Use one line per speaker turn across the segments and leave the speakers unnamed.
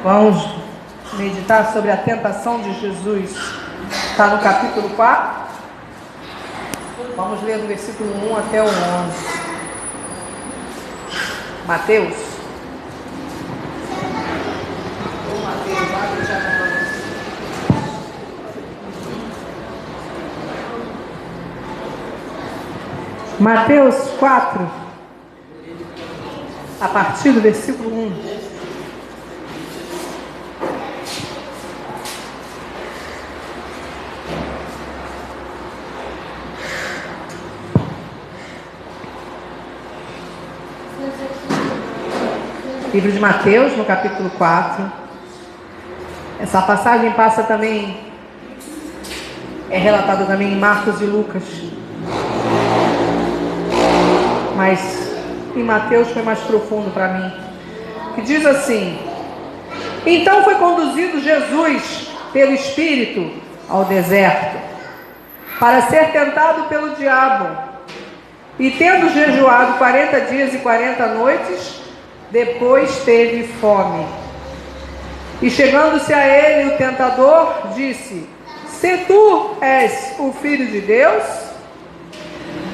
Vamos meditar sobre a tentação de Jesus. Está no capítulo 4. Vamos ler do versículo 1 até o 11. Mateus. Mateus 4, a partir do versículo 1. Livro de Mateus, no capítulo 4. Essa passagem passa também, é relatada também em Marcos e Lucas. Mas em Mateus foi mais profundo para mim. Que diz assim: Então foi conduzido Jesus pelo Espírito ao deserto, para ser tentado pelo diabo. E tendo jejuado 40 dias e 40 noites, depois teve fome. E chegando-se a ele o tentador, disse: Se tu és o Filho de Deus,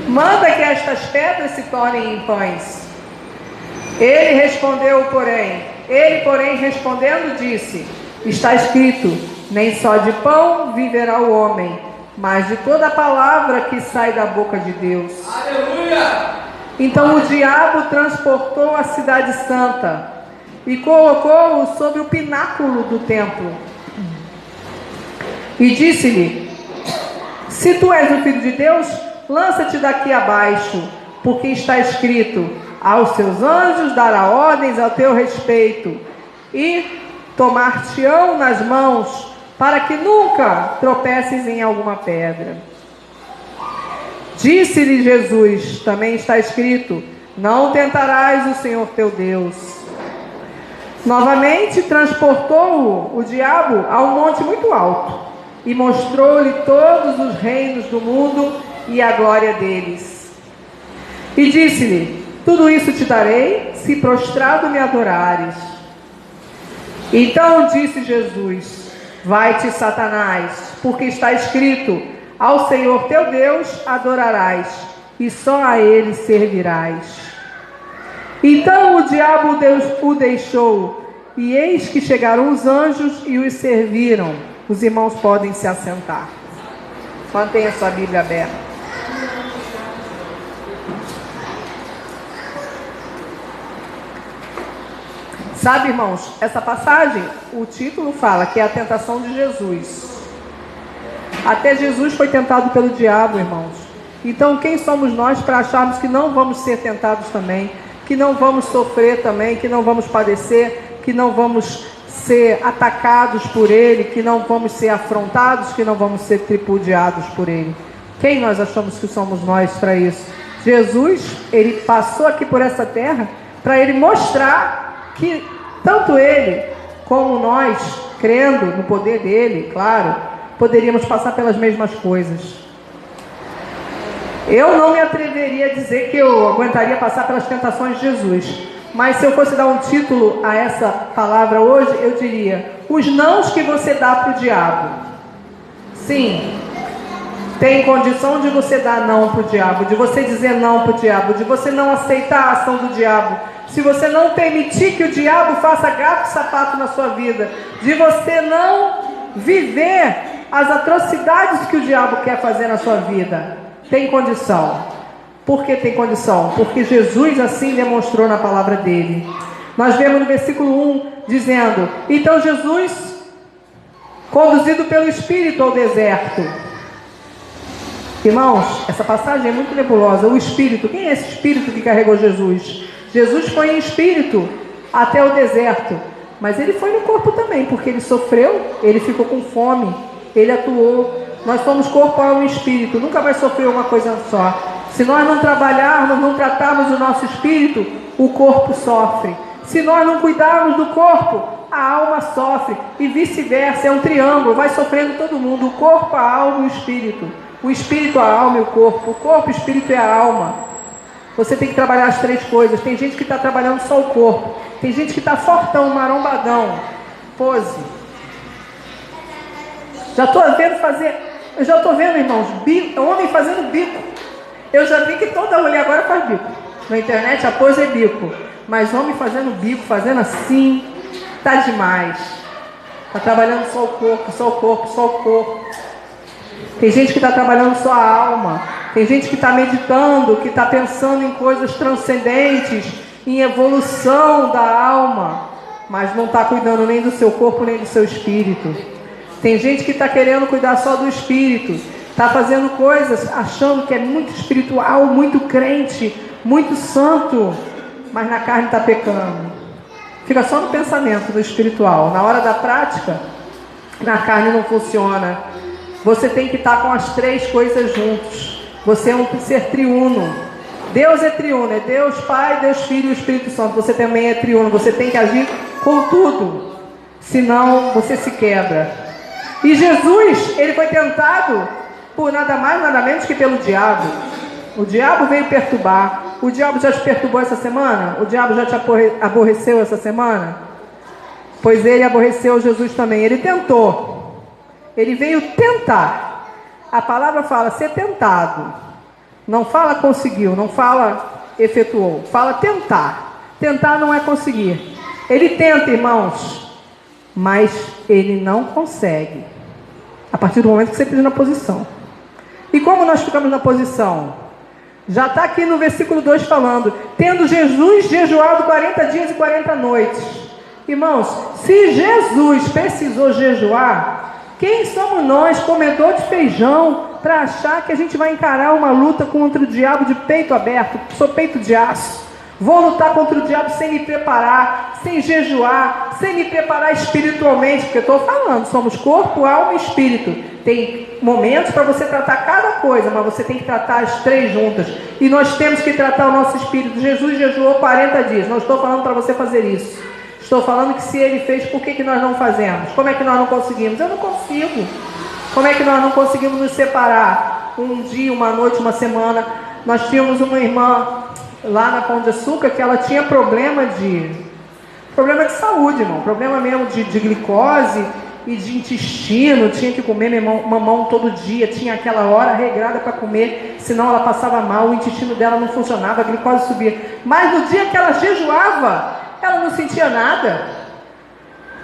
manda que estas pedras se tornem em pães. Ele, porém, respondendo, disse: Está escrito, nem só de pão viverá o homem, mas de toda a palavra que sai da boca de Deus. Aleluia! Então o diabo transportou a cidade santa e colocou-o sobre o pináculo do templo. E disse-lhe: Se tu és o Filho de Deus, lança-te daqui abaixo, porque está escrito: aos seus anjos dará ordens ao teu respeito, e tomar-te-ão nas mãos, para que nunca tropeces em alguma pedra. Disse-lhe Jesus: Também está escrito: Não tentarás o Senhor teu Deus. Novamente transportou-o o diabo a um monte muito alto, e mostrou-lhe todos os reinos do mundo e a glória deles. E disse-lhe: Tudo isso te darei, se prostrado me adorares. Então disse Jesus: Vai-te, Satanás, porque está escrito: Ao Senhor teu Deus adorarás, e só a Ele servirás. Então o diabo o deixou, e eis que chegaram os anjos e os serviram. Os irmãos podem se assentar. Mantenha sua Bíblia aberta. Sabe, irmãos, essa passagem, o título fala que é a tentação de Jesus. Até Jesus foi tentado pelo diabo, irmãos. Então, quem somos nós para acharmos que não vamos ser tentados também, que não vamos sofrer também, que não vamos padecer, que não vamos ser atacados por Ele, que não vamos ser afrontados, que não vamos ser tripudiados por Ele? Quem nós achamos que somos nós para isso? Jesus, Ele passou aqui por essa terra para Ele mostrar que tanto Ele como nós, crendo no poder dEle, claro, poderíamos passar pelas mesmas coisas. Eu não me atreveria a dizer que eu aguentaria passar pelas tentações de Jesus, mas se eu fosse dar um título a essa palavra hoje, eu diria: os nãos que você dá para o diabo. Sim, tem condição de você dar não para o diabo, de você dizer não para o diabo, de você não aceitar a ação do diabo, se você não permitir que o diabo faça gato e sapato na sua vida, de você não viver as atrocidades que o diabo quer fazer na sua vida. Tem condição. Por que tem condição? Porque Jesus assim demonstrou na palavra dele. Nós vemos no versículo 1 dizendo: Então Jesus, conduzido pelo Espírito ao deserto. Irmãos, essa passagem é muito nebulosa. O Espírito, quem é esse Espírito que carregou Jesus? Jesus foi em espírito até o deserto, mas ele foi no corpo também, porque ele sofreu, ele ficou com fome, ele atuou. Nós somos corpo, alma e espírito, nunca vai sofrer uma coisa só. Se nós não trabalharmos, não tratarmos o nosso espírito, o corpo sofre. Se nós não cuidarmos do corpo, a alma sofre, e vice-versa, é um triângulo, vai sofrendo todo mundo, o corpo, a alma e o espírito. O espírito, a alma e o corpo, o espírito e a alma. Você tem que trabalhar as três coisas. Tem gente que está trabalhando só o corpo, tem gente que está fortão, marombadão, Pose. Já estou vendo fazer, eu já estou vendo, irmãos, homem fazendo bico. Eu já vi que toda mulher agora faz bico. Na internet a pose é bico. Mas homem fazendo bico, fazendo assim, tá demais. Tá trabalhando só o corpo, só o corpo, só o corpo. Tem gente que está trabalhando só a alma. Tem gente que está meditando, que está pensando em coisas transcendentes, em evolução da alma, mas não está cuidando nem do seu corpo, nem do seu espírito. Tem gente que está querendo cuidar só do espírito, está fazendo coisas achando que é muito espiritual, muito crente, muito santo, mas na carne está pecando. Fica só no pensamento, no espiritual. Na hora da prática, na carne não funciona. Você tem que estar com as três coisas juntos. Você é um ser triuno. Deus é triuno, é Deus Pai, Deus Filho e o Espírito Santo. Você também é triuno, você tem que agir com tudo, senão você se quebra. E Jesus, ele foi tentado por nada mais, nada menos que pelo diabo. O diabo veio perturbar. O diabo já te perturbou essa semana? O diabo já te aborreceu essa semana? Pois ele aborreceu Jesus também. Ele tentou. Ele veio tentar. A palavra fala ser tentado. Não fala conseguiu, não fala efetuou. Fala tentar. Tentar não é conseguir. Ele tenta, irmãos, mas ele não consegue. A partir do momento que você pisa na posição. E como nós ficamos na posição? Já está aqui no versículo 2 falando, tendo Jesus jejuado 40 dias e 40 noites. Irmãos, se Jesus precisou jejuar, quem somos nós, comedor de feijão, para achar que a gente vai encarar uma luta contra o diabo de peito aberto? Sou peito de aço. Vou lutar contra o diabo sem me preparar, sem jejuar, sem me preparar espiritualmente, porque eu estou falando, somos corpo, alma e espírito. Tem momentos para você tratar cada coisa, mas você tem que tratar as três juntas. E nós temos que tratar o nosso espírito. Jesus jejuou 40 dias, não estou falando para você fazer isso. Estou falando que se ele fez, por que nós não fazemos? Como é que nós não conseguimos? Eu não consigo. Como é que nós não conseguimos nos separar? Um dia, uma noite, uma semana. Nós tínhamos uma irmã lá na Pão de Açúcar que ela tinha problema de saúde, irmão. Problema mesmo de glicose e de intestino. Tinha que comer mamão todo dia. Tinha aquela hora regrada para comer, senão ela passava mal, o intestino dela não funcionava, a glicose subia. Mas no dia que ela jejuava, ela não sentia nada.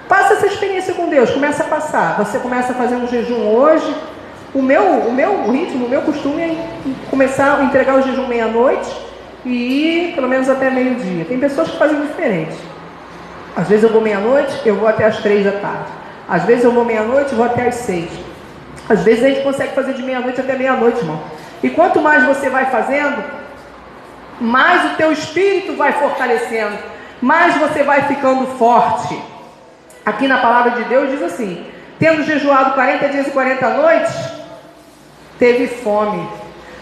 Passa essa experiência com Deus, começa a passar. Você começa a fazer um jejum hoje. O meu ritmo, o meu costume é começar a entregar o jejum meia-noite e ir pelo menos até meio-dia. Tem pessoas que fazem diferente. Às vezes eu vou meia-noite, eu vou até as 3 da tarde. Às vezes eu vou meia-noite, vou até as 6. Às vezes a gente consegue fazer de meia-noite até meia-noite, irmão. E quanto mais você vai fazendo, mais o teu espírito vai fortalecendo, mais você vai ficando forte. Aqui na palavra de Deus diz assim, tendo jejuado 40 dias e 40 noites, teve fome.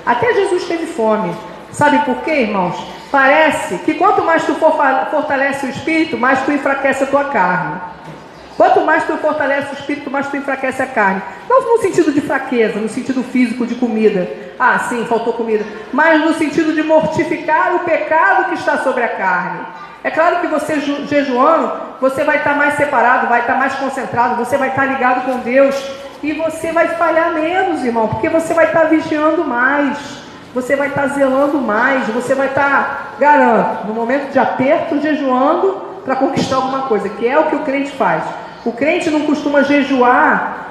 Até Jesus teve fome. Sabe por quê, irmãos? Parece que quanto mais tu fortalece o espírito, mais tu enfraquece a tua carne. Quanto mais tu fortalece o espírito, mais tu enfraquece a carne. Não no sentido de fraqueza, no sentido físico de comida. Ah, sim, faltou comida. Mas no sentido de mortificar o pecado que está sobre a carne. É claro que você jejuando, você vai estar mais separado, vai estar mais concentrado, você vai estar ligado com Deus. E você vai falhar menos, irmão, porque você vai estar vigiando mais. Você vai estar zelando mais, você vai estar, garanto, no momento de aperto, jejuando para conquistar alguma coisa, que é o que o crente faz. O crente não costuma jejuar,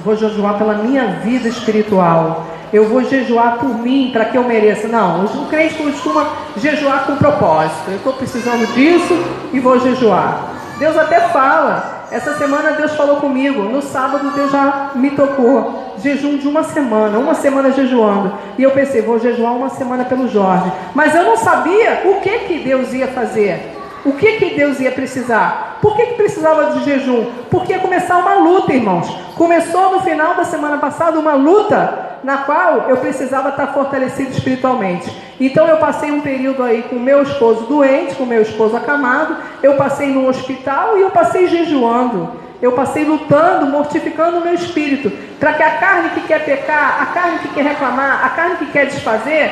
vou jejuar pela minha vida espiritual, eu vou jejuar por mim, para que eu mereça. Não, o crente costuma jejuar com propósito. Eu estou precisando disso e vou jejuar. Deus até fala. Essa semana Deus falou comigo. No sábado Deus já me tocou. Jejum de uma semana jejuando. E eu pensei, vou jejuar uma semana pelo Jorge. Mas eu não sabia o que Deus ia fazer. O que Deus ia precisar? Por que precisava de jejum? Porque ia começar uma luta, irmãos. Começou no final da semana passada uma luta na qual eu precisava estar fortalecido espiritualmente. Então eu passei um período aí com meu esposo doente, com meu esposo acamado. Eu passei no hospital e eu passei jejuando. Eu passei lutando, mortificando o meu espírito, para que a carne que quer pecar, a carne que quer reclamar, a carne que quer desfazer,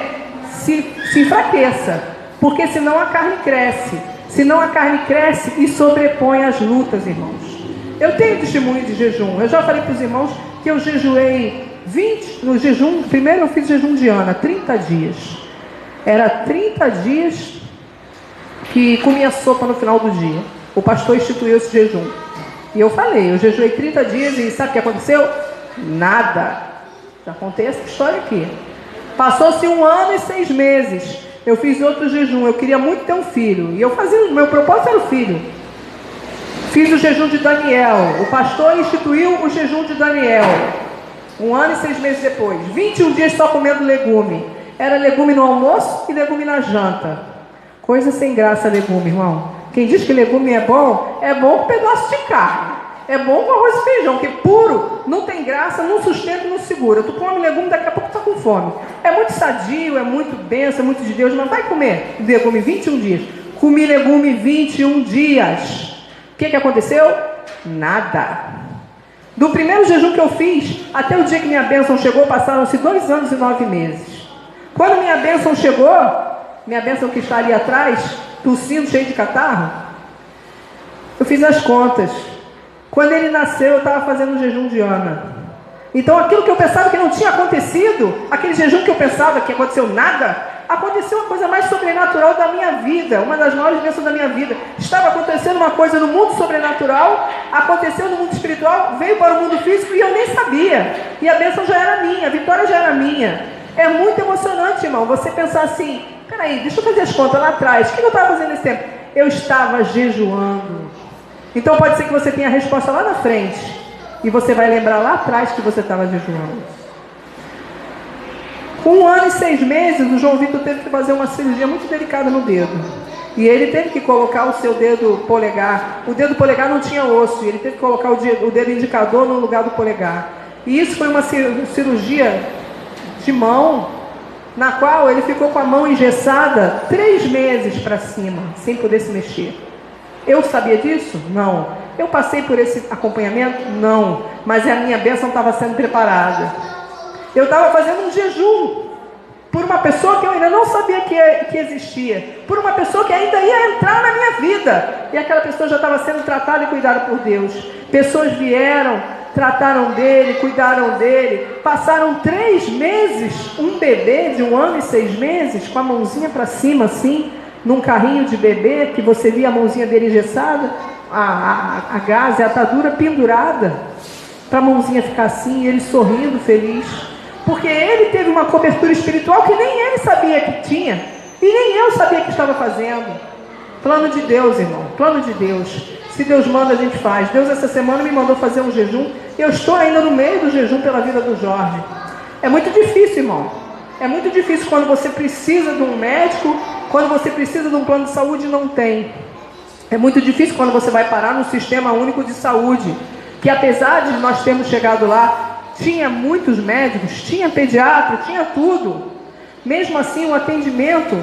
se enfraqueça. Porque senão a carne cresce. Senão a carne cresce e sobrepõe as lutas, irmãos. Eu tenho testemunho de jejum. Eu já falei para os irmãos que eu jejuei 20 no jejum. Primeiro eu fiz jejum de Ana, 30 dias. Era 30 dias que comia sopa no final do dia. O pastor instituiu esse jejum. E eu falei, eu jejuei 30 dias e sabe o que aconteceu? Nada. Já contei essa história aqui. Passou-se 1 ano e 6 meses. Eu fiz outro jejum. Eu queria muito ter um filho. E eu fazia, o meu propósito era o filho. Fiz o jejum de Daniel. O pastor instituiu o jejum de Daniel. 1 ano e 6 meses depois. 21 dias só comendo legume. Era legume no almoço e legume na janta. Coisa sem graça legume, irmão. Quem diz que legume é bom com pedaço de carne. É bom com arroz e feijão, que puro, não tem graça, não sustenta, não segura. Tu come legume, daqui a pouco tu tá com fome. É muito sadio, é muito benção, é muito de Deus, mas vai comer legume 21 dias. Comi legume 21 dias. O que aconteceu? Nada. Do primeiro jejum que eu fiz, até o dia que minha bênção chegou, passaram-se 2 anos e 9 meses. Quando minha bênção chegou, minha bênção que está ali atrás, tossindo, cheio de catarro, eu fiz as contas. Quando ele nasceu, eu estava fazendo um jejum de Ana. Então aquilo que eu pensava que não tinha acontecido, aquele jejum que eu pensava que aconteceu nada, aconteceu uma coisa mais sobrenatural da minha vida, uma das maiores bênçãos da minha vida. Estava acontecendo uma coisa no mundo sobrenatural, aconteceu no mundo espiritual, veio para o mundo físico e eu nem sabia. E a bênção já era minha, a vitória já era minha. É muito emocionante, irmão, você pensar assim, peraí, deixa eu fazer as contas lá atrás, o que eu estava fazendo nesse tempo? Eu estava jejuando. Então pode ser que você tenha a resposta lá na frente, e você vai lembrar lá atrás que você estava jejuando. Com 1 ano e 6 meses, o João Vitor teve que fazer uma cirurgia muito delicada no dedo. E ele teve que colocar o seu dedo polegar. O dedo polegar não tinha osso, e ele teve que colocar o dedo indicador no lugar do polegar. E isso foi uma cirurgia de mão, na qual ele ficou com a mão engessada 3 meses para cima, sem poder se mexer. Eu sabia disso? Não. Eu passei por esse acompanhamento? Não. Mas a minha bênção estava sendo preparada. Eu estava fazendo um jejum por uma pessoa que eu ainda não sabia que existia, por uma pessoa que ainda ia entrar na minha vida, e aquela pessoa já estava sendo tratada e cuidada por Deus. Pessoas vieram, trataram dele, cuidaram dele, passaram 3 meses, um bebê de 1 ano e 6 meses, com a mãozinha para cima assim, num carrinho de bebê, que você via a mãozinha dele engessada, a gaze, a atadura pendurada, para a mãozinha ficar assim, ele sorrindo, feliz, porque ele teve uma cobertura espiritual que nem ele sabia que tinha, e nem eu sabia que estava fazendo. Plano de Deus, irmão, plano de Deus. Se Deus manda, a gente faz. Deus essa semana me mandou fazer um jejum, e eu estou ainda no meio do jejum pela vida do Jorge. É muito difícil, irmão. É muito difícil quando você precisa de um médico, quando você precisa de um plano de saúde e não tem. É muito difícil quando você vai parar no sistema único de saúde, que apesar de nós termos chegado lá, tinha muitos médicos, tinha pediatra, tinha tudo. Mesmo assim, o atendimento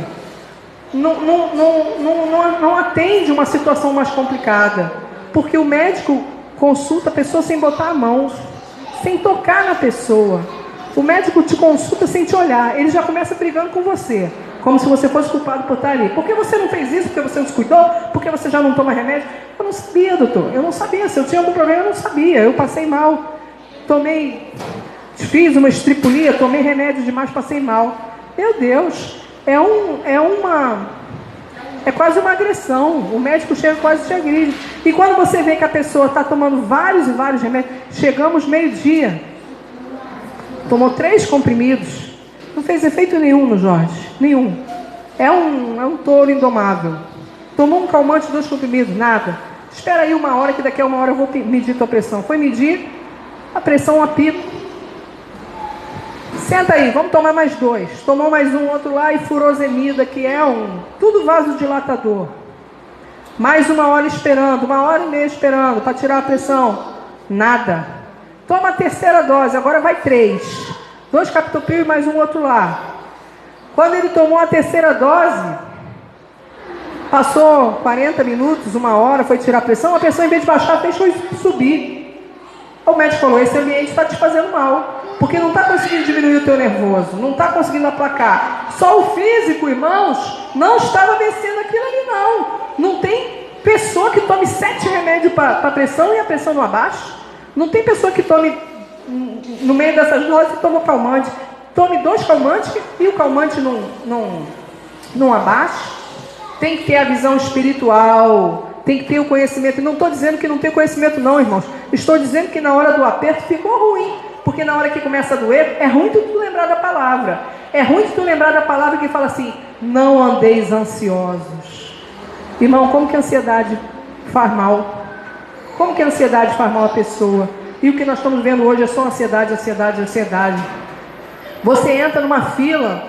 não atende uma situação mais complicada, porque o médico consulta a pessoa sem botar a mão, sem tocar na pessoa. O médico te consulta sem te olhar, ele já começa brigando com você, como se você fosse culpado por estar ali. Por que você não fez isso? Porque você não se cuidou? Porque você já não toma remédio? Eu não sabia, doutor, eu não sabia. Se eu tinha algum problema, eu não sabia. Eu passei mal, fiz uma estripulia, tomei remédio demais, passei mal. Meu Deus, é quase uma agressão. O médico chega, quase te agride. E quando você vê que a pessoa está tomando vários e vários remédios, chegamos meio-dia, tomou 3 comprimidos, não fez efeito nenhum no Jorge, nenhum. É um touro indomável. Tomou um calmante, 2 comprimidos, nada. Espera aí 1 hora, que daqui a 1 hora eu vou medir tua pressão. Foi medir, a pressão a pico. Senta aí, vamos tomar mais 2. Tomou mais um, outro lá, e furosemida, que é tudo vasodilatador. Mais 1 hora esperando, 1h30 esperando, para tirar a pressão. Nada. Toma a 3ª dose, agora vai 3. 2 captopril e mais um outro lá. Quando ele tomou a 3ª dose, passou 40 minutos, 1 hora, foi tirar a pressão em vez de baixar, fez subir. O médico falou, esse ambiente está te fazendo mal, porque não está conseguindo diminuir o teu nervoso, não está conseguindo aplacar. Só o físico, irmãos, não estava vencendo aquilo ali não. Não tem pessoa que tome 7 remédios para pressão e a pressão não abaixa. Não tem pessoa que tome, no meio dessas doses, toma o calmante. Tome 2 calmantes e o calmante não abaixa. Tem que ter a visão espiritual, tem que ter o conhecimento. E não estou dizendo que não tem conhecimento não, irmãos. Estou dizendo que na hora do aperto ficou ruim. Porque na hora que começa a doer, é ruim tu lembrar da palavra. É ruim tu lembrar da palavra que fala assim, não andeis ansiosos. Irmão, como que a ansiedade faz mal? Como que a ansiedade faz mal à pessoa? E o que nós estamos vendo hoje é só ansiedade, ansiedade, ansiedade. Você entra numa fila,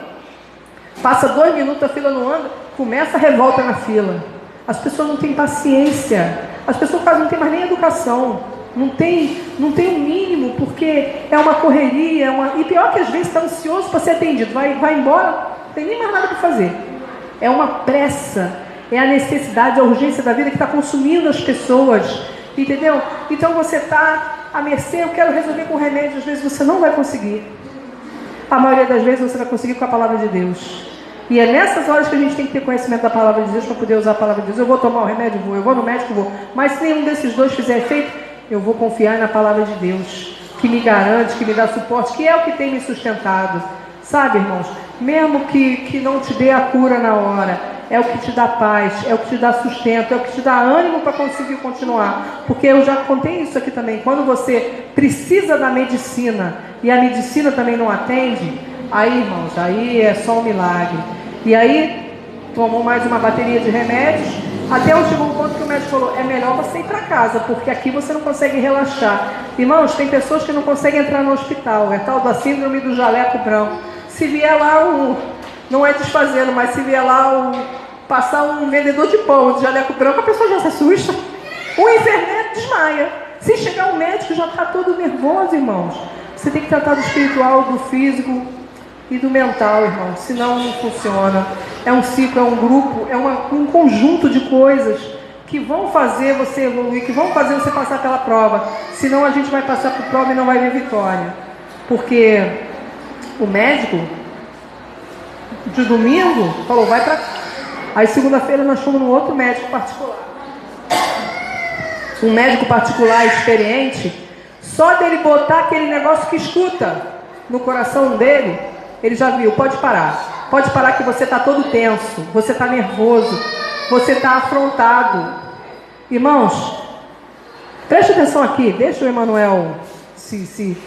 passa 2 minutos, a fila não anda, começa a revolta na fila. As pessoas não têm paciência. As pessoas quase não têm mais nem educação. Não tem o mínimo, porque é uma correria, e pior que às vezes está ansioso para ser atendido. Vai embora, não tem nem mais nada para fazer. É uma pressa, é a necessidade, a urgência da vida que está consumindo as pessoas. Entendeu? Então você está à mercê, eu quero resolver com remédio, às vezes você não vai conseguir. A maioria das vezes você vai conseguir com a palavra de Deus. E é nessas horas que a gente tem que ter conhecimento da palavra de Deus para poder usar a palavra de Deus. Eu vou tomar o remédio, vou. Eu vou no médico, vou. Mas se nenhum desses 2 fizer efeito, eu vou confiar na palavra de Deus, que me garante, que me dá suporte, que é o que tem me sustentado. Sabe, irmãos? Mesmo que não te dê a cura na hora, é o que te dá paz, é o que te dá sustento, é o que te dá ânimo para conseguir continuar. Porque eu já contei isso aqui também. Quando você precisa da medicina e a medicina também não atende, aí, irmãos, aí é só um milagre. E aí, tomou mais uma bateria de remédios, até chegou um ponto que o médico falou, é melhor você ir para casa, porque aqui você não consegue relaxar. Irmãos, tem pessoas que não conseguem entrar no hospital, é tal da síndrome do jaleco branco. Se vier lá não é desfazendo, mas se vier lá passar um vendedor de pão de jaleco branco, a pessoa já se assusta. O enfermeiro desmaia. Se chegar um médico, já está todo nervoso, irmãos. Você tem que tratar do espiritual, do físico e do mental, irmão, senão não funciona. É um ciclo, é um grupo, é um conjunto de coisas que vão fazer você evoluir, que vão fazer você passar pela prova. Senão a gente vai passar por prova e não vai ver vitória. Porque o médico de domingo falou, vai para... Aí segunda-feira nós fomos num outro médico particular. Um médico particular experiente, só dele botar aquele negócio que escuta no coração dele, ele já viu, pode parar. Pode parar que você está todo tenso, você está nervoso, você está afrontado. Irmãos, preste atenção aqui, deixa o Emanuel se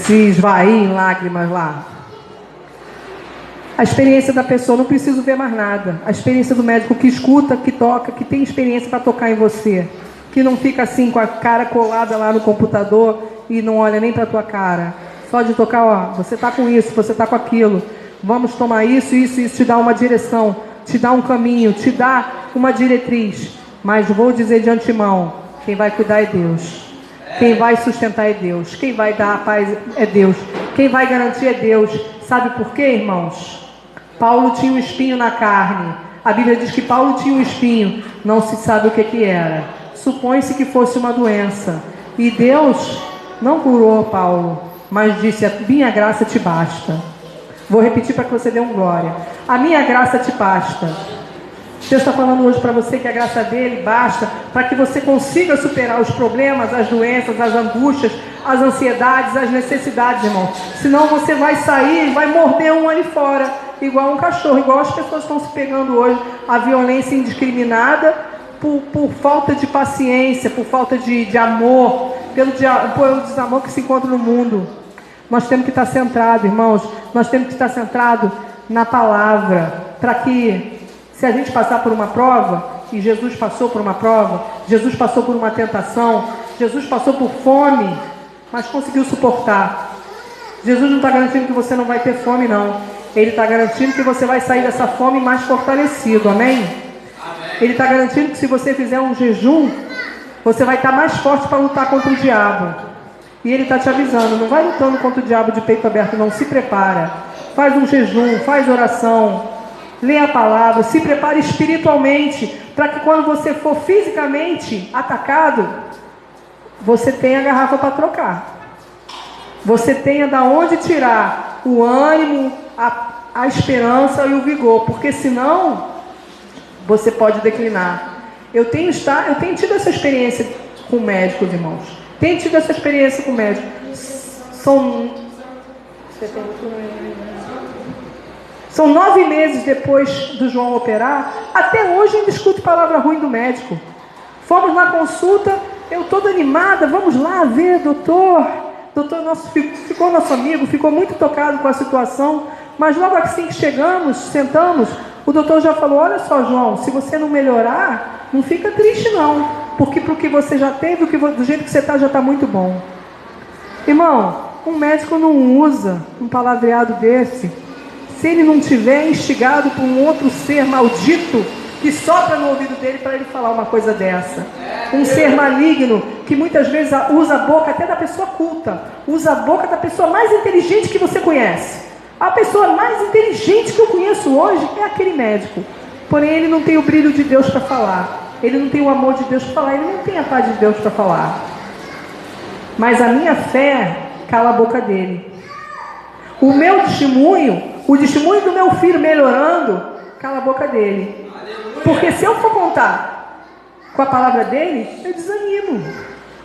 esvair em lágrimas lá. A experiência da pessoa, não preciso ver mais nada. A experiência do médico que escuta, que toca, que tem experiência para tocar em você. Que não fica assim com a cara colada lá no computador e não olha nem para a tua cara. Só de tocar, ó, você está com isso, você está com aquilo. Vamos tomar isso, te dá uma direção, te dá um caminho, te dá uma diretriz. Mas vou dizer de antemão, quem vai cuidar é Deus. Quem vai sustentar é Deus. Quem vai dar a paz é Deus. Quem vai garantir é Deus. Sabe por quê, irmãos? Paulo tinha um espinho na carne. A Bíblia diz que Paulo tinha um espinho. Não se sabe o que era. Supõe-se que fosse uma doença. E Deus não curou Paulo, mas disse, a minha graça te basta. Vou repetir para que você dê um glória. A minha graça te basta. Deus está falando hoje para você que a graça dele basta para que você consiga superar os problemas, as doenças, as angústias, as ansiedades, as necessidades, irmão. Senão você vai sair e vai morder um ali fora, igual um cachorro, igual as pessoas estão se pegando hoje. A violência indiscriminada por falta de paciência, por falta de amor, pelo desamor que se encontra no mundo. Nós temos que estar centrados, irmãos. Nós temos que estar centrados na palavra, para que, se a gente passar por uma prova, e Jesus passou por uma prova, Jesus passou por uma tentação, Jesus passou por fome, mas conseguiu suportar. Jesus não está garantindo que você não vai ter fome, não. Ele está garantindo que você vai sair dessa fome mais fortalecido, amém? Ele está garantindo que se você fizer um jejum, você vai estar mais forte para lutar contra o diabo. E ele está te avisando, não vai lutando contra o diabo de peito aberto, não. Se prepara, faz um jejum, faz oração, lê a palavra, se prepare espiritualmente, para que quando você for fisicamente atacado, você tenha a garrafa para trocar. Você tenha da onde tirar o ânimo, a esperança e o vigor, porque senão você pode declinar. Eu tenho tido essa experiência com médicos, irmãos. Tenho tido essa experiência com médicos. São 9 meses depois do João operar, até hoje ainda escuto palavra ruim do médico. Fomos na consulta, eu toda animada, vamos lá ver, doutor. Doutor nosso, ficou nosso amigo, ficou muito tocado com a situação, mas logo assim que chegamos, sentamos, o doutor já falou, olha só, João, se você não melhorar, não fica triste não, porque para o que você já teve, do jeito que você está, já está muito bom. Irmão, um médico não usa um palavreado desse, se ele não tiver instigado por um outro ser maldito, que sopra no ouvido dele para ele falar uma coisa dessa. Um ser maligno, que muitas vezes usa a boca até da pessoa culta, usa a boca da pessoa mais inteligente que você conhece. A pessoa mais inteligente que eu conheço hoje é aquele médico. Porém, ele não tem o brilho de Deus para falar. Ele não tem o amor de Deus para falar. Ele não tem a paz de Deus para falar. Mas a minha fé cala a boca dele. O meu testemunho, o testemunho do meu filho melhorando, cala a boca dele. Porque se eu for contar com a palavra dele, eu desanimo.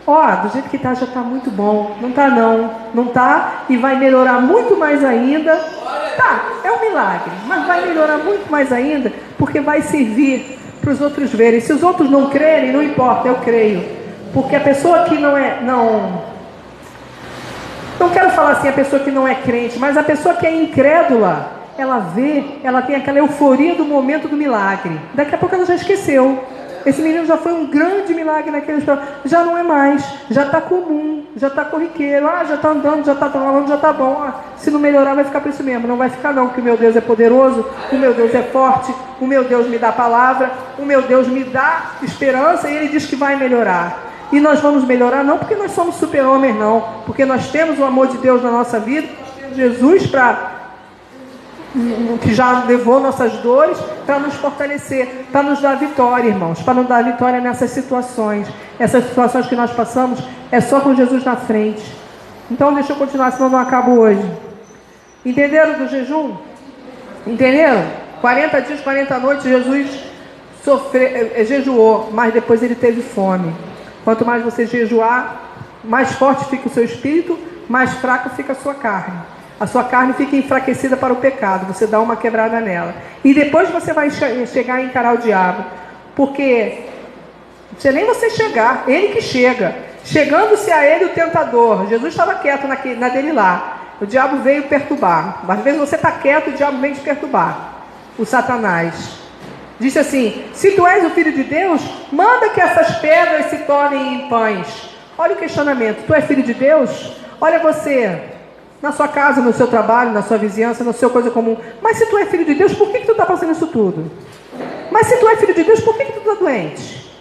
Do jeito que está já está muito bom. Não está não. Não está e vai melhorar muito mais ainda. Tá, é um milagre, mas vai melhorar muito mais ainda, porque vai servir para os outros verem. Se os outros não crerem, não importa, eu creio. Porque a pessoa que não quero falar assim, a pessoa que não é crente, mas a pessoa que é incrédula, ela vê, ela tem aquela euforia do momento do milagre. Daqui a pouco ela já esqueceu. Esse menino já foi um grande milagre naquele hospital. Já não é mais, já está comum, já está corriqueiro. Já está andando, já está falando, já está bom. Se não melhorar, vai ficar por isso mesmo. Não vai ficar não, porque o meu Deus é poderoso, o meu Deus é forte, o meu Deus me dá palavra, o meu Deus me dá esperança e Ele diz que vai melhorar. E nós vamos melhorar não porque nós somos super-homens, não. Porque nós temos o amor de Deus na nossa vida, nós temos Jesus que já levou nossas dores, para nos fortalecer, para nos dar vitória, irmãos, para nos dar vitória nessas situações. Essas situações que nós passamos é só com Jesus na frente. Então deixa eu continuar, senão não acabo hoje. Entenderam do jejum? Entenderam? 40 dias, 40 noites, Jesus jejuou, mas depois ele teve fome. Quanto mais você jejuar, mais forte fica o seu espírito, mais fraco fica a sua carne. A sua carne fica enfraquecida para o pecado, você dá uma quebrada nela. E depois você vai chegar a encarar o diabo. Porque, não nem você chegar, ele que chega. Chegando-se a ele o tentador. Jesus estava quieto na dele lá. O diabo veio perturbar. Às vezes você está quieto, o diabo vem te perturbar. O Satanás. Disse assim, se tu és o Filho de Deus, manda que essas pedras se tornem em pães. Olha o questionamento, tu és Filho de Deus? Olha você, na sua casa, no seu trabalho, na sua vizinhança, no seu coisa comum. Mas se tu é Filho de Deus, por que tu está passando isso tudo? Mas se tu é Filho de Deus, por que tu está doente?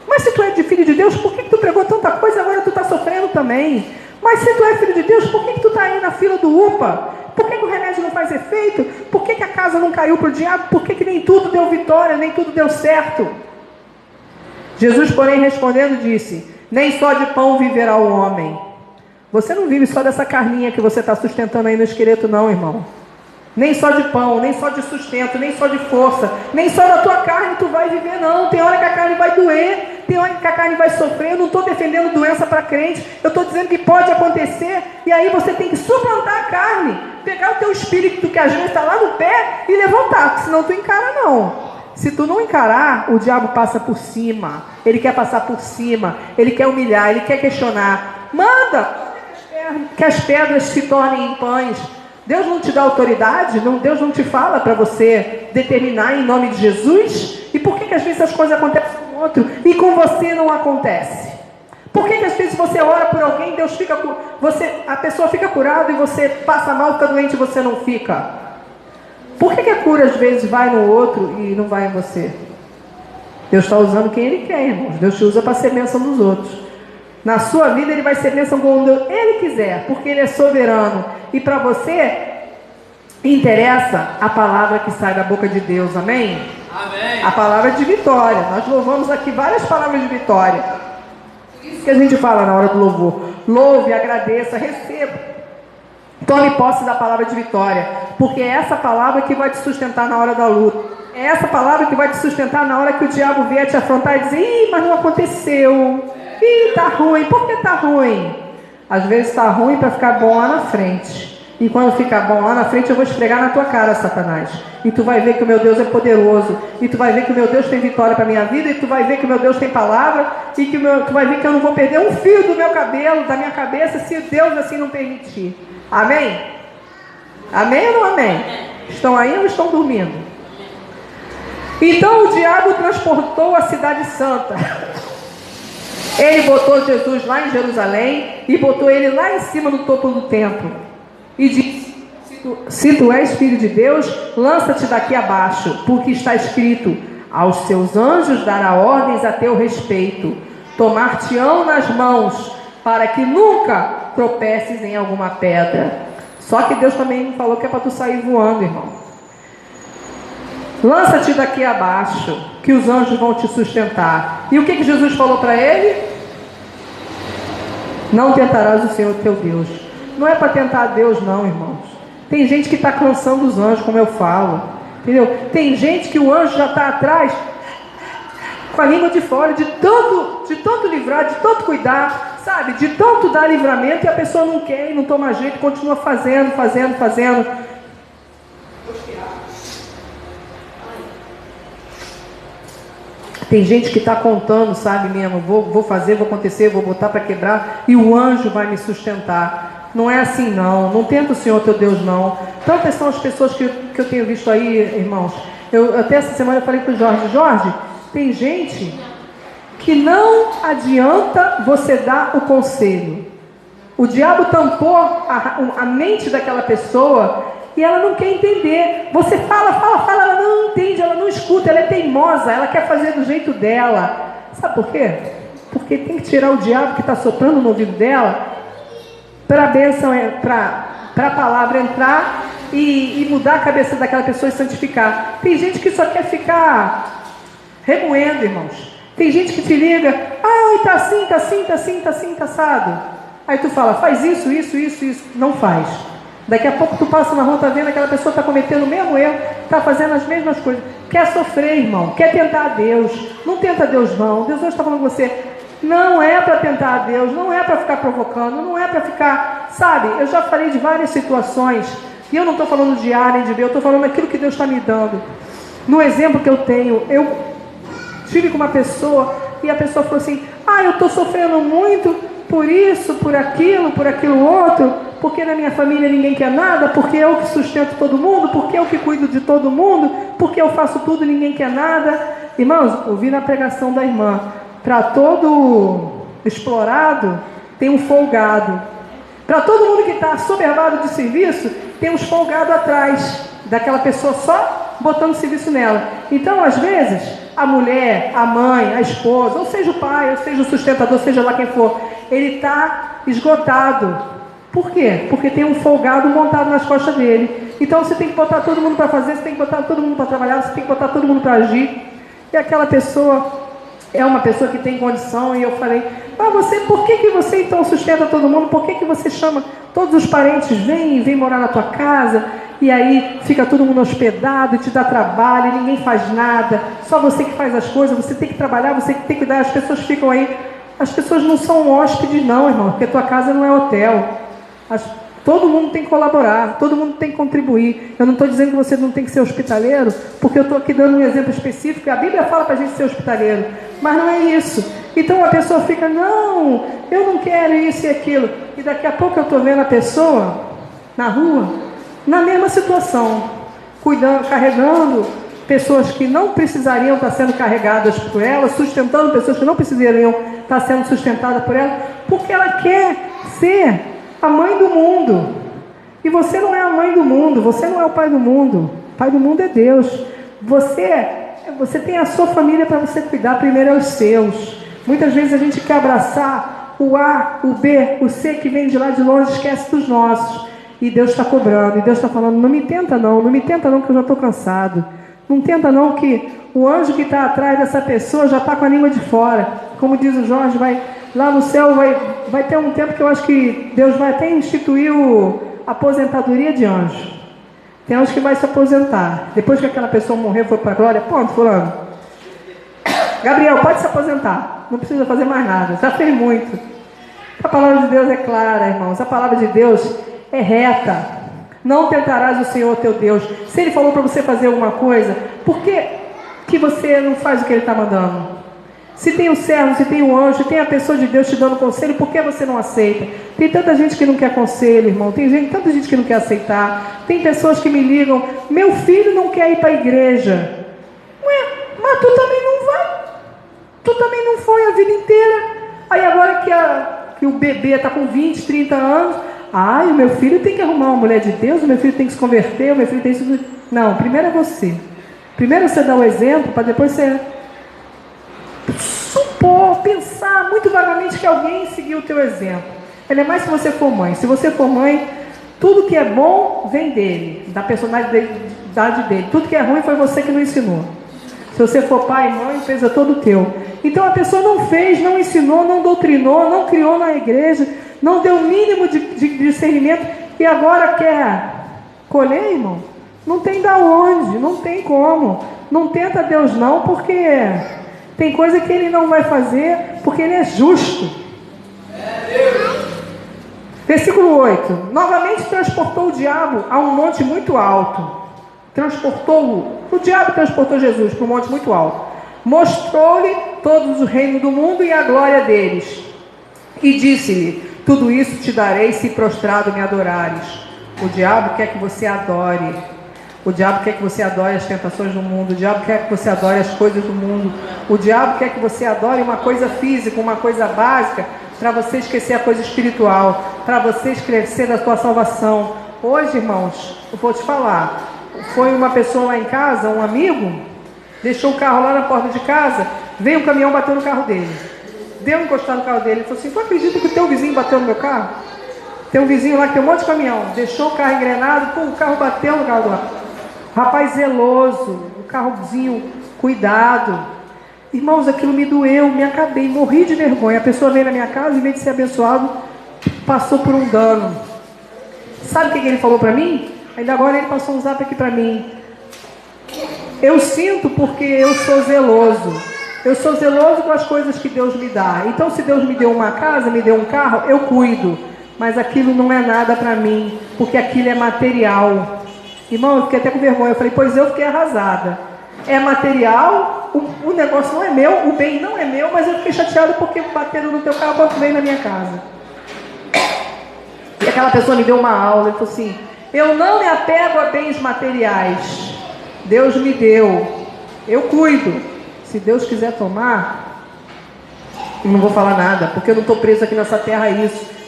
Mas se tu é Filho de Deus, por que tu pregou tanta coisa e agora tu está sofrendo também? Mas se tu é Filho de Deus, por que tu está aí na fila do UPA? Por que o remédio não faz efeito? Por que a casa não caiu para o diabo? Por que nem tudo deu vitória, nem tudo deu certo? Jesus, porém, respondendo, disse, nem só de pão viverá o homem. Você não vive só dessa carninha que você está sustentando aí no esqueleto, não, irmão. Nem só de pão, nem só de sustento, nem só de força, nem só da tua carne tu vai viver, não. Tem hora que a carne vai doer, tem hora que a carne vai sofrer. Eu não estou defendendo doença para crente, eu estou dizendo que pode acontecer, e aí você tem que suplantar a carne, pegar o teu espírito que às vezes está lá no pé e levantar, porque senão tu encara não. Se tu não encarar, o diabo passa por cima, ele quer passar por cima, ele quer humilhar, ele quer questionar. Manda que as pedras se tornem em pães. Deus não te dá autoridade? Deus não te fala para você determinar em nome de Jesus? E por que às vezes as coisas acontecem com o outro e com você não acontece? Por que às vezes você ora por alguém, a pessoa fica curada e você passa mal, fica doente e você não fica? Por que a cura às vezes vai no outro e não vai em você? Deus está usando quem Ele quer, irmãos. Deus te usa para ser bênção dos outros. Na sua vida Ele vai ser bênção quando Ele quiser, porque Ele é soberano. E para você, interessa a palavra que sai da boca de Deus, amém? Amém. A palavra de vitória. Nós louvamos aqui várias palavras de vitória. Isso que a gente fala na hora do louvor. Louve, agradeça, receba. Tome posse da palavra de vitória. porque é essa palavra que vai te sustentar na hora da luta. É essa palavra que vai te sustentar na hora que o diabo vier te afrontar e dizer: ih, mas não aconteceu. Ih, tá ruim. Por que tá ruim? Às vezes tá ruim para ficar bom lá na frente. E quando ficar bom lá na frente, eu vou esfregar na tua cara, Satanás. E tu vai ver que o meu Deus é poderoso. E tu vai ver que o meu Deus tem vitória para minha vida. E tu vai ver que o meu Deus tem palavra. E que tu vai ver que eu não vou perder um fio do meu cabelo, da minha cabeça, se Deus assim não permitir. Amém? Amém ou não amém? Estão aí ou estão dormindo? Então o diabo transportou a cidade santa. Ele botou Jesus lá em Jerusalém e botou ele lá em cima no topo do templo. E disse: se tu és filho de Deus, lança-te daqui abaixo, porque está escrito: aos seus anjos dará ordens a teu respeito, tomar-te-ão nas mãos, para que nunca tropeces em alguma pedra. Só que Deus também falou que é para tu sair voando, irmão. Lança-te daqui abaixo, que os anjos vão te sustentar. E o que Jesus falou para ele? Não tentarás o Senhor teu Deus. Não é para tentar Deus não, irmãos. Tem gente que está cansando os anjos, como eu falo. Entendeu? Tem gente que o anjo já está atrás, com a língua de fora, de tanto livrar, de tanto cuidar, sabe? De tanto dar livramento, e a pessoa não quer e não toma jeito, continua fazendo. Tem gente que está contando, sabe mesmo, vou fazer, vou acontecer, vou botar para quebrar, e o anjo vai me sustentar. Não é assim não, não tenta o Senhor teu Deus não. Tantas são as pessoas que eu tenho visto aí, irmãos. Até essa semana eu falei para o Jorge, tem gente que não adianta você dar o conselho. O diabo tampou a mente daquela pessoa e ela não quer entender. Você fala, ela não entende, ela não escuta, ela é teimosa, ela quer fazer do jeito dela. Sabe por quê? Porque tem que tirar o diabo que está soprando no ouvido dela, para a bênção, para a palavra entrar e mudar a cabeça daquela pessoa e santificar. Tem gente que só quer ficar remoendo, irmãos. Tem gente que te liga: ai, tá assim, tá assado. Aí tu fala: faz isso. Não faz. Daqui a pouco tu passa na rua, tá vendo aquela pessoa está cometendo o mesmo erro, está fazendo as mesmas coisas. Quer sofrer, irmão, quer tentar a Deus. Não tenta a Deus não. Deus hoje está falando com você: não é para tentar a Deus, não é para ficar provocando, não é para ficar, sabe? Eu já falei de várias situações, e eu não estou falando de A nem de B, eu estou falando daquilo que Deus está me dando. No exemplo que eu tenho, eu tive com uma pessoa, e a pessoa falou assim: eu estou sofrendo muito por isso, por aquilo outro, porque na minha família ninguém quer nada, porque eu que sustento todo mundo, porque eu que cuido de todo mundo, porque eu faço tudo e ninguém quer nada. Irmãos, ouvi na pregação da irmã: para todo explorado tem um folgado. Para todo mundo que está assoberbado de serviço, tem uns folgados atrás daquela pessoa só botando serviço nela. Então, às vezes, a mulher, a mãe, a esposa, ou seja o pai, ou seja o sustentador, seja lá quem for, ele está esgotado. Por quê? Porque tem um folgado montado nas costas dele. Então, você tem que botar todo mundo para fazer, você tem que botar todo mundo para trabalhar, você tem que botar todo mundo para agir. E aquela pessoa é uma pessoa que tem condição, e eu falei: por que você então sustenta todo mundo? Por que você chama todos os parentes, vem morar na tua casa, e aí fica todo mundo hospedado, e te dá trabalho, e ninguém faz nada, só você que faz as coisas, você tem que trabalhar, você que tem que cuidar, as pessoas ficam aí. As pessoas não são hóspedes não, irmão, porque tua casa não é hotel. Todo mundo tem que colaborar, todo mundo tem que contribuir. Eu não estou dizendo que você não tem que ser hospitaleiro, porque eu estou aqui dando um exemplo específico, e a Bíblia fala para a gente ser hospitaleiro, mas não é isso. Então a pessoa fica: não, eu não quero isso e aquilo, e daqui a pouco eu estou vendo a pessoa na rua, na mesma situação, cuidando, carregando pessoas que não precisariam estar sendo carregadas por ela, sustentando pessoas que não precisariam estar sendo sustentadas por ela, porque ela quer ser a mãe do mundo. E você não é a mãe do mundo, você não é o pai do mundo. O pai do mundo é Deus. Você tem a sua família para você cuidar, primeiro é os seus. Muitas vezes a gente quer abraçar o A, o B, o C que vem de lá de longe, esquece dos nossos. E Deus está cobrando, e Deus está falando: não me tenta não que eu já estou cansado. Não tenta não, que o anjo que está atrás dessa pessoa já está com a língua de fora. Como diz o Jorge, lá no céu vai ter um tempo que eu acho que Deus vai até instituir a aposentadoria de anjo. Tem uns que vai se aposentar. Depois que aquela pessoa morrer, foi para a glória, ponto, fulano. Gabriel, pode se aposentar. Não precisa fazer mais nada. Já fez muito. A palavra de Deus é clara, irmãos. A palavra de Deus é reta. Não tentarás o Senhor teu Deus. Se Ele falou para você fazer alguma coisa, por que você não faz o que Ele está mandando? Se tem o servo, se tem o anjo, se tem a pessoa de Deus te dando conselho, por que você não aceita? Tem tanta gente que não quer conselho, irmão. Tem tanta gente que não quer aceitar. Tem pessoas que me ligam, meu filho não quer ir para a igreja. Ué, mas tu também não vai. Tu também não foi a vida inteira. Aí agora que o bebê está com 20, 30 anos, o meu filho tem que arrumar uma mulher de Deus, o meu filho tem que se converter, o meu filho tem que... Não, primeiro é você. Primeiro você dá o exemplo, para depois você... supor, pensar muito vagamente que alguém seguiu o teu exemplo. Ainda mais se você for mãe. Se você for mãe, tudo que é bom vem dele, da personalidade dele. Tudo que é ruim foi você que não ensinou. Se você for pai e mãe, fez a todo teu. Então a pessoa não fez, não ensinou, não doutrinou, não criou na igreja, não deu o mínimo de discernimento e agora quer colher, irmão? Não tem da onde, não tem como. Não tenta Deus não, porque... tem coisa que Ele não vai fazer, porque Ele é justo. Versículo 8. Novamente transportou o diabo a um monte muito alto. O diabo transportou Jesus para um monte muito alto. Mostrou-lhe todos os reinos do mundo e a glória deles. E disse-lhe, tudo isso te darei se prostrado me adorares. O diabo quer que você adore. O diabo quer que você adore as tentações do mundo. O diabo quer que você adore as coisas do mundo. O diabo quer que você adore uma coisa física, uma coisa básica, para você esquecer a coisa espiritual, para você esquecer da sua salvação. Hoje, irmãos, eu vou te falar. Foi uma pessoa lá em casa, um amigo, deixou o carro lá na porta de casa, veio um caminhão, bateu no carro dele. Deu um encostar no carro dele. Ele falou assim, tu acredita que o teu vizinho bateu no meu carro? Tem um vizinho lá que tem um monte de caminhão. Deixou o carro engrenado, o carro bateu no carro do lado. Rapaz zeloso, um carrozinho, cuidado. Irmãos, aquilo me doeu, me acabei, morri de vergonha. A pessoa veio na minha casa, em vez de ser abençoado, passou por um dano. Sabe o que ele falou para mim? Ainda agora ele passou um zap aqui para mim. Eu sinto porque eu sou zeloso. Eu sou zeloso com as coisas que Deus me dá. Então se Deus me deu uma casa, me deu um carro, eu cuido. Mas aquilo não é nada para mim, porque aquilo é material. Irmão, eu fiquei até com vergonha. Eu falei, pois eu fiquei arrasada. É material, o negócio não é meu, o bem não é meu, mas eu fiquei chateado porque bateram no teu carro quando veio na minha casa. E aquela pessoa me deu uma aula, ele falou assim, eu não me apego a bens materiais. Deus me deu, eu cuido. Se Deus quiser tomar, eu não vou falar nada, porque eu não estou preso aqui nessa terra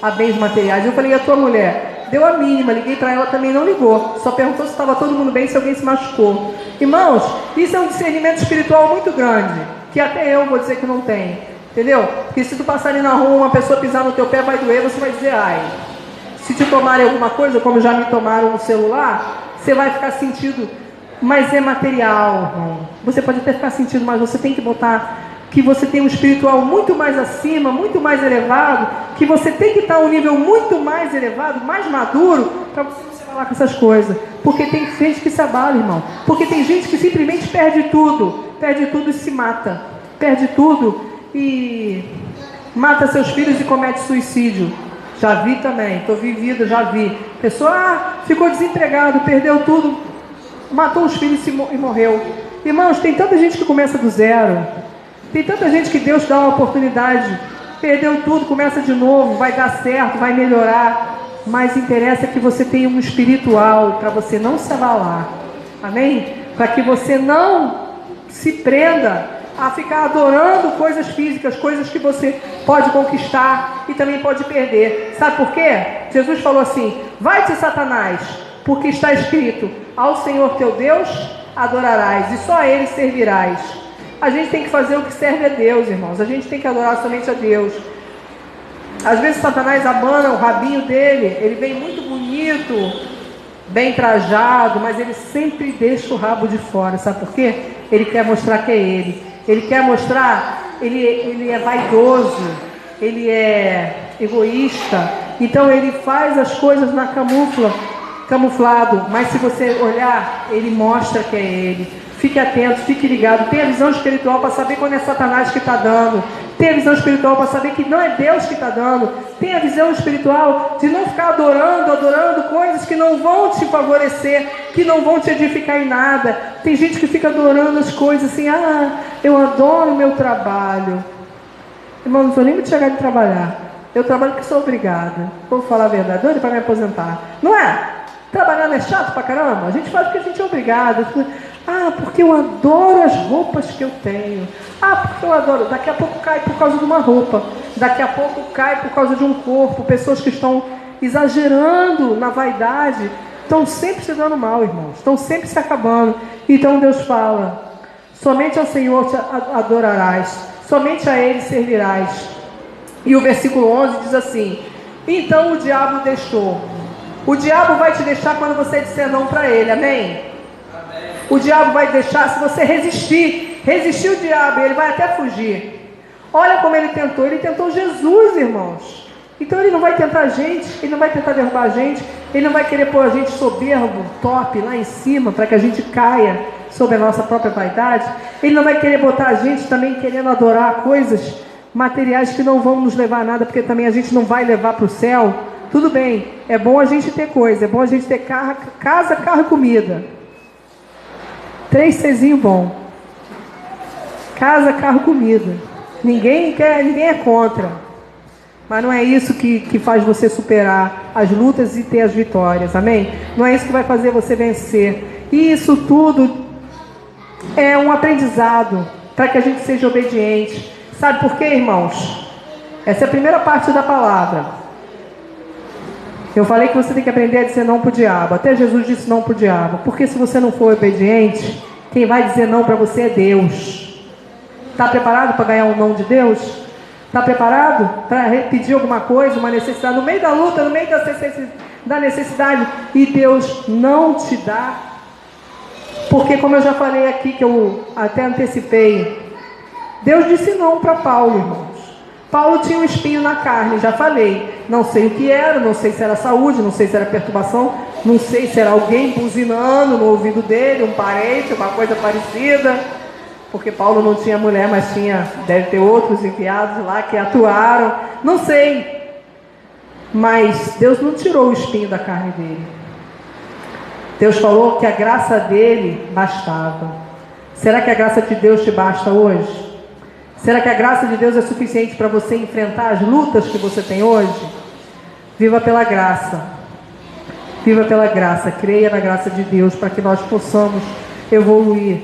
a bens materiais. Eu falei, e a tua mulher? Deu a mínima, liguei para ela, também não ligou. Só perguntou se estava todo mundo bem, se alguém se machucou. Irmãos, isso é um discernimento espiritual muito grande, que até eu vou dizer que não tem. Entendeu? Porque se tu passar ali na rua, uma pessoa pisar no teu pé, vai doer, você vai dizer, ai. Se te tomarem alguma coisa, como já me tomaram no celular, você vai ficar sentindo, mas é material, irmão. Você pode até ficar sentindo, mas você tem que botar que você tem um espiritual muito mais acima, muito mais elevado, que você tem que estar a um nível muito mais elevado, mais maduro, para você não se falar com essas coisas. Porque tem gente que se abala, irmão. Porque tem gente que simplesmente perde tudo e se mata. Perde tudo e mata seus filhos e comete suicídio. Já vi também, estou vivida, já vi. Pessoa ficou desempregado, perdeu tudo, matou os filhos e morreu. Irmãos, tem tanta gente que começa do zero. Tem tanta gente que Deus dá uma oportunidade, perdeu tudo, começa de novo, vai dar certo, vai melhorar, mas interessa que você tenha um espiritual, para você não se abalar, amém? Para que você não se prenda a ficar adorando coisas físicas, coisas que você pode conquistar e também pode perder. Sabe por quê? Jesus falou assim, vai-te Satanás, porque está escrito, ao Senhor teu Deus adorarás e só a Ele servirás. A gente tem que fazer o que serve a Deus, irmãos. A gente tem que adorar somente a Deus. Às vezes Satanás abana o rabinho dele. Ele vem muito bonito, bem trajado, mas ele sempre deixa o rabo de fora. Sabe por quê? Ele quer mostrar que é ele. Ele quer mostrar, ele é vaidoso, ele é egoísta. Então ele faz as coisas na camufla camuflado, mas se você olhar, ele mostra que é ele. Fique atento, fique ligado. Tenha visão espiritual para saber quando é Satanás que está dando. Tenha visão espiritual para saber que não é Deus que está dando. Tenha visão espiritual de não ficar adorando coisas que não vão te favorecer, que não vão te edificar em nada. Tem gente que fica adorando as coisas assim, eu adoro o meu trabalho. Irmão, não sou nem muito chegar de trabalhar. Eu trabalho porque sou obrigada. Vou falar a verdade, doido para me aposentar. Não é? Trabalhar não é chato pra caramba? A gente faz porque a gente é obrigado. Porque eu adoro as roupas que eu tenho. Porque eu adoro. Daqui a pouco cai por causa de uma roupa. Daqui a pouco cai por causa de um corpo. Pessoas que estão exagerando na vaidade estão sempre se dando mal, irmãos. Estão sempre se acabando. Então Deus fala: somente ao Senhor te adorarás. Somente a Ele servirás. E o versículo 11 diz assim: então o diabo deixou. O diabo vai te deixar quando você disser não para ele, amém? O diabo vai deixar se você resistir. Resistir o diabo, ele vai até fugir. Olha como ele tentou Jesus, irmãos. Então ele não vai tentar a gente, ele não vai tentar derrubar a gente, ele não vai querer pôr a gente soberbo, top, lá em cima, para que a gente caia sobre a nossa própria vaidade. Ele não vai querer botar a gente também querendo adorar coisas materiais que não vão nos levar a nada, porque também a gente não vai levar para o céu. Tudo bem, é bom a gente ter coisa, é bom a gente ter casa, carro e comida. 3 Czinho bom. Casa, carro, comida. Ninguém é contra. Mas não é isso que faz você superar as lutas e ter as vitórias, amém? Não é isso que vai fazer você vencer. E isso tudo é um aprendizado para que a gente seja obediente. Sabe por quê, irmãos? Essa é a primeira parte da palavra. Eu falei que você tem que aprender a dizer não para o diabo. Até Jesus disse não para o diabo. Porque se você não for obediente, quem vai dizer não para você é Deus. Está preparado para ganhar o não de Deus? Está preparado para pedir alguma coisa, uma necessidade? No meio da luta, no meio da necessidade, e Deus não te dá. Porque como eu já falei aqui, que eu até antecipei, Deus disse não para Paulo, irmãos. Paulo tinha um espinho na carne, já falei. Não sei o que era, não sei se era saúde, não sei se era perturbação, não sei se era alguém buzinando no ouvido dele, um parente, uma coisa parecida. Porque Paulo não tinha mulher, mas deve ter outros enviados lá que atuaram. Não sei. Mas Deus não tirou o espinho da carne dele. Deus falou que a graça dele bastava. Será que a graça de Deus te basta hoje? Será que a graça de Deus é suficiente para você enfrentar as lutas que você tem hoje? Viva pela graça. Viva pela graça. Creia na graça de Deus para que nós possamos evoluir.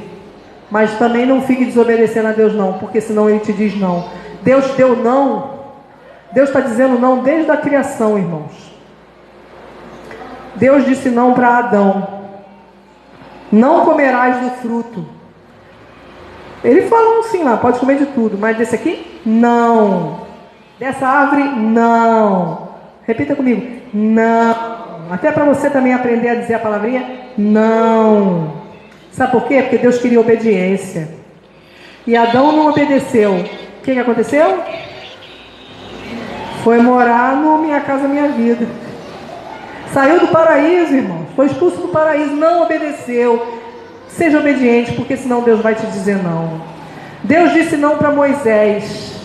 Mas também não fique desobedecendo a Deus não, porque senão Ele te diz não. Deus deu não. Deus está dizendo não desde a criação, irmãos. Deus disse não para Adão: não comerás do fruto. Ele falou assim lá, pode comer de tudo, mas desse aqui, não. Dessa árvore, não. Repita comigo, não. Até para você também aprender a dizer a palavrinha, não. Sabe por quê? Porque Deus queria obediência. E Adão não obedeceu. O que aconteceu? Foi morar no Minha Casa Minha Vida. Saiu do paraíso, irmão. Foi expulso do paraíso, não obedeceu. Seja obediente, porque senão Deus vai te dizer não. Deus disse não para Moisés.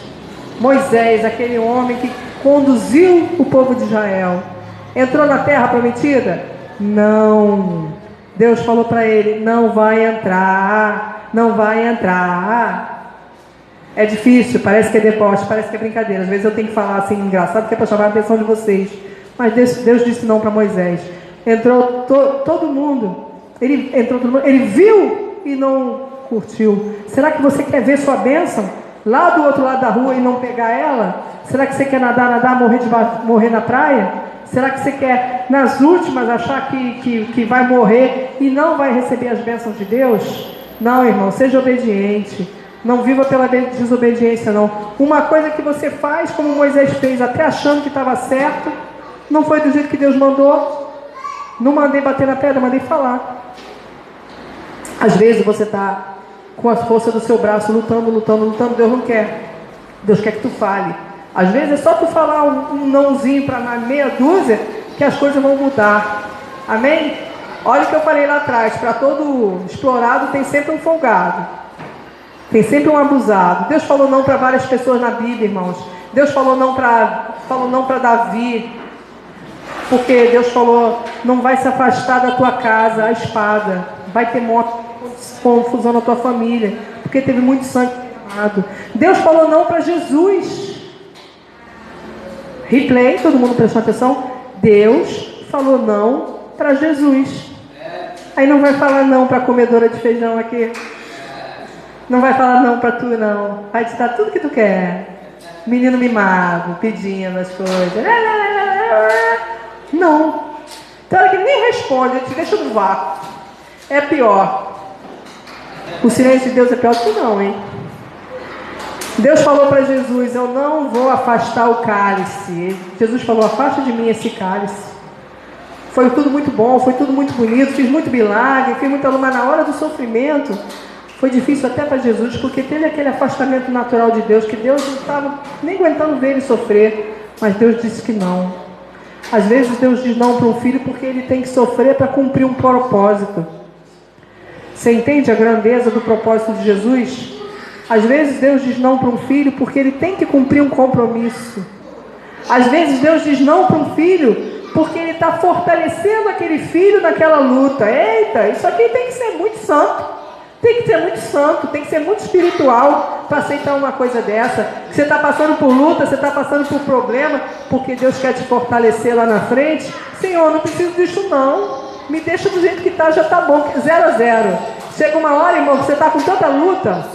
Moisés, aquele homem que conduziu o povo de Israel. Entrou na terra prometida? Não. Deus falou para ele: não vai entrar. Não vai entrar. É difícil, parece que é deboche, parece que é brincadeira. Às vezes eu tenho que falar assim, engraçado, que é para chamar a atenção de vocês. Mas Deus disse não para Moisés. Entrou todo mundo. Ele viu e não curtiu. Será que você quer ver sua bênção lá do outro lado da rua e não pegar ela? Será que você quer nadar, morrer na praia? Será que você quer, nas últimas, achar que vai morrer e não vai receber as bênçãos de Deus? Não, irmão, seja obediente. Não viva pela desobediência, não. Uma coisa que você faz, como Moisés fez, até achando que estava certo, não foi do jeito que Deus mandou. Não mandei bater na pedra, mandei falar. Às vezes você está com a força do seu braço lutando, Deus não quer. Deus quer que tu fale. Às vezes é só tu falar um nãozinho para na meia dúzia que as coisas vão mudar. Amém? Olha o que eu falei lá atrás, para todo explorado tem sempre um folgado. Tem sempre um abusado. Deus falou não para várias pessoas na Bíblia, irmãos. Deus falou não para Davi. Porque Deus falou, não vai se afastar da tua casa a espada. Vai ter morte, confusão na tua família. Porque teve muito sangue derramado. Deus falou não para Jesus. Replay, todo mundo prestou atenção. Deus falou não para Jesus. Aí não vai falar não para a comedora de feijão aqui. Não vai falar não para tu, não. Vai te dar tudo que tu quer. Menino mimado, pedindo as coisas. Não. Então ele nem responde, ele te deixa no vácuo. É pior. O silêncio de Deus é pior do que não, hein? Deus falou para Jesus, eu não vou afastar o cálice. Jesus falou, afasta de mim esse cálice. Foi tudo muito bom, foi tudo muito bonito, fiz muito milagre, fiz muita luta, mas na hora do sofrimento foi difícil até para Jesus, porque teve aquele afastamento natural de Deus, que Deus não estava nem aguentando ver ele sofrer, mas Deus disse que não. Às vezes Deus diz não para um filho porque ele tem que sofrer para cumprir um propósito. Você entende a grandeza do propósito de Jesus? Às vezes Deus diz não para um filho porque ele tem que cumprir um compromisso. Às vezes Deus diz não para um filho porque ele está fortalecendo aquele filho naquela luta. Eita, isso aqui tem que ser muito santo. Tem que ser muito santo, tem que ser muito espiritual para aceitar uma coisa dessa. Você está passando por luta, você está passando por problema, porque Deus quer te fortalecer lá na frente. Senhor, não preciso disso não. Me deixa do jeito que está, já está bom. 0-0. Chega uma hora, irmão, que você está com tanta luta,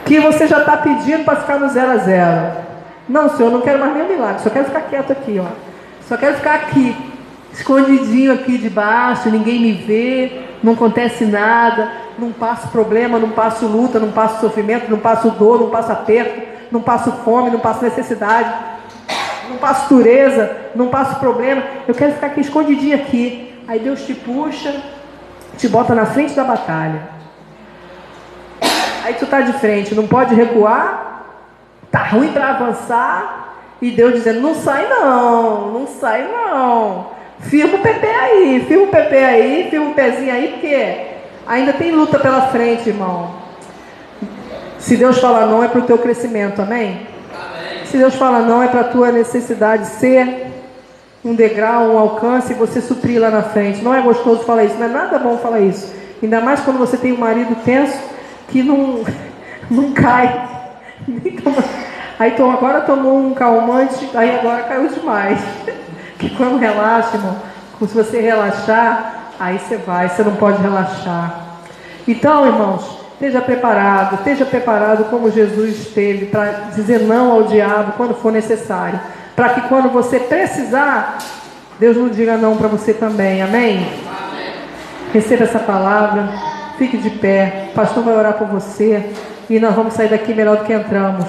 que você já está pedindo para ficar no 0-0. Não, Senhor, não quero mais nenhum milagre. Só quero ficar quieto aqui, ó. Só quero ficar aqui, escondidinho aqui debaixo, ninguém me vê. Não acontece nada, não passo problema, não passo luta, não passo sofrimento, não passo dor, não passo aperto, não passo fome, não passo necessidade, não passo dureza, não passo problema. Eu quero ficar aqui escondidinho aqui. Aí Deus te puxa, te bota na frente da batalha. Aí tu tá de frente, não pode recuar, tá ruim para avançar, e Deus dizendo, não sai não, não sai não. Firma o PP aí, firma o PP aí, firma o pezinho aí, porque ainda tem luta pela frente, irmão. Se Deus fala não, é para o teu crescimento, amém? Amém? Se Deus fala não, é para a tua necessidade ser um degrau, um alcance, e você suprir lá na frente. Não é gostoso falar isso, não é nada bom falar isso. Ainda mais quando você tem um marido tenso, que não cai. Aí agora tomou um calmante, aí agora caiu demais. Que quando relaxa, irmão, se você relaxar, aí você não pode relaxar. Então, irmãos, esteja preparado como Jesus esteve, para dizer não ao diabo quando for necessário, para que quando você precisar, Deus não diga não para você também, amém? Amém? Receba essa palavra, fique de pé, o pastor vai orar por você, e nós vamos sair daqui melhor do que entramos.